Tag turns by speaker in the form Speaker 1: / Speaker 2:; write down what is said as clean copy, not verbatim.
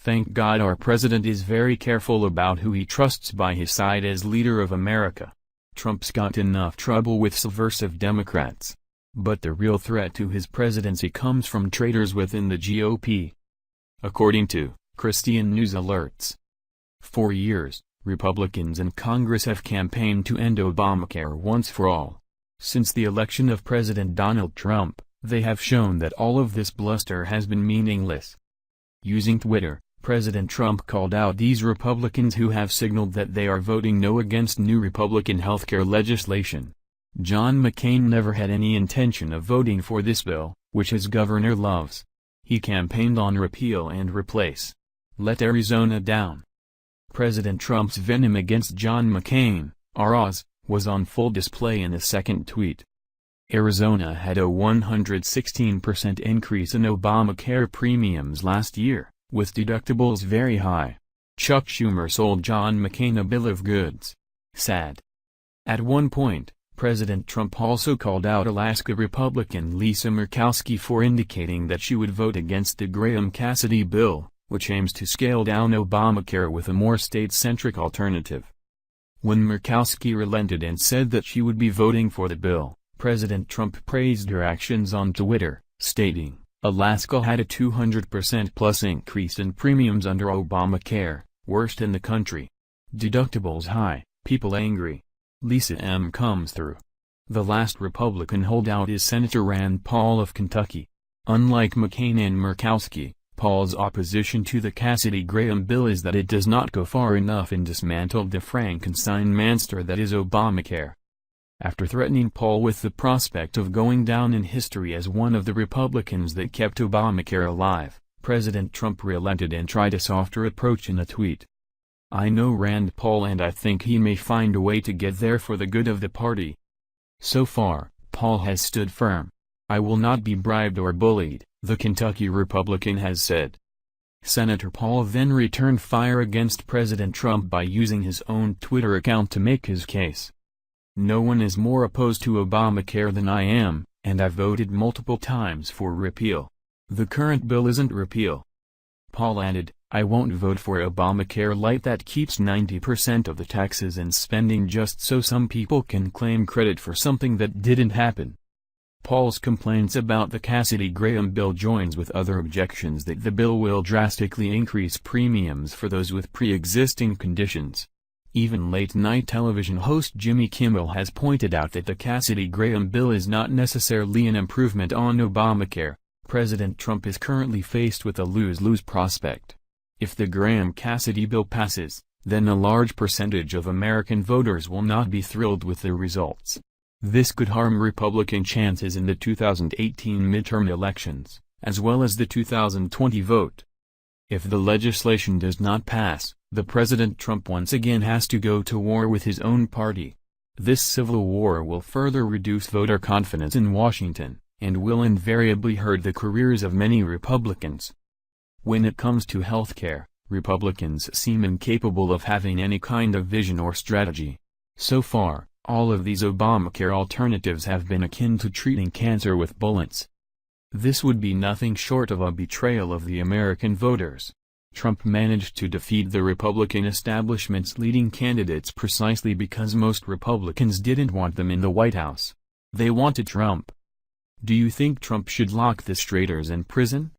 Speaker 1: Thank God our president is very careful about who he trusts by his side as leader of America. Trump's got enough trouble with subversive Democrats. But the real threat to his presidency comes from traitors within the GOP. According to ChristiannewsAlerts, for years, Republicans in Congress have campaigned to end Obamacare once for all. Since the election of President Donald Trump, they have shown that all of this bluster has been meaningless. Using Twitter, President Trump called out these Republicans who have signaled that they are voting no against new Republican healthcare legislation. John McCain never had any intention of voting for this bill, which his governor loves. He campaigned on repeal and replace. Let Arizona down. President Trump's venom against John McCain, ROS, was on full display in a second tweet. Arizona had a 116% increase in Obamacare premiums last year, with deductibles very high. Chuck Schumer sold John McCain a bill of goods. Sad. At one point, President Trump also called out Alaska Republican Lisa Murkowski for indicating that she would vote against the Graham-Cassidy bill, which aims to scale down Obamacare with a more state-centric alternative. When Murkowski relented and said that she would be voting for the bill, President Trump praised her actions on Twitter, stating, "Alaska had a 200% plus increase in premiums under Obamacare, worst in the country. Deductibles high, people angry. Lisa M. comes through." The last Republican holdout is Senator Rand Paul of Kentucky. Unlike McCain and Murkowski, Paul's opposition to the Cassidy-Graham bill is that it does not go far enough and dismantle the Frankenstein monster that is Obamacare. After threatening Paul with the prospect of going down in history as one of the Republicans that kept Obamacare alive, President Trump relented and tried a softer approach in a tweet. "I know Rand Paul and I think he may find a way to get there for the good of the party." So far, Paul has stood firm. "I will not be bribed or bullied," the Kentucky Republican has said. Senator Paul then returned fire against President Trump by using his own Twitter account to make his case. "No one is more opposed to Obamacare than I am, and I've voted multiple times for repeal. The current bill isn't repeal." Paul added, "I won't vote for Obamacare light that keeps 90% of the taxes and spending just so some people can claim credit for something that didn't happen." Paul's complaints about the Cassidy-Graham bill joins with other objections that the bill will drastically increase premiums for those with pre-existing conditions. Even late-night television host Jimmy Kimmel has pointed out that the Cassidy-Graham bill is not necessarily an improvement on Obamacare. President Trump is currently faced with a lose-lose prospect. If the Graham-Cassidy bill passes, then a large percentage of American voters will not be thrilled with the results. This could harm Republican chances in the 2018 midterm elections, as well as the 2020 vote. If the legislation does not pass, the President Trump once again has to go to war with his own party. This civil war will further reduce voter confidence in Washington, and will invariably hurt the careers of many Republicans. When it comes to health care, Republicans seem incapable of having any kind of vision or strategy. So far, all of these Obamacare alternatives have been akin to treating cancer with bullets. This would be nothing short of a betrayal of the American voters. Trump managed to defeat the Republican establishment's leading candidates precisely because most Republicans didn't want them in the White House. They wanted Trump. Do you think Trump should lock the traitors in prison?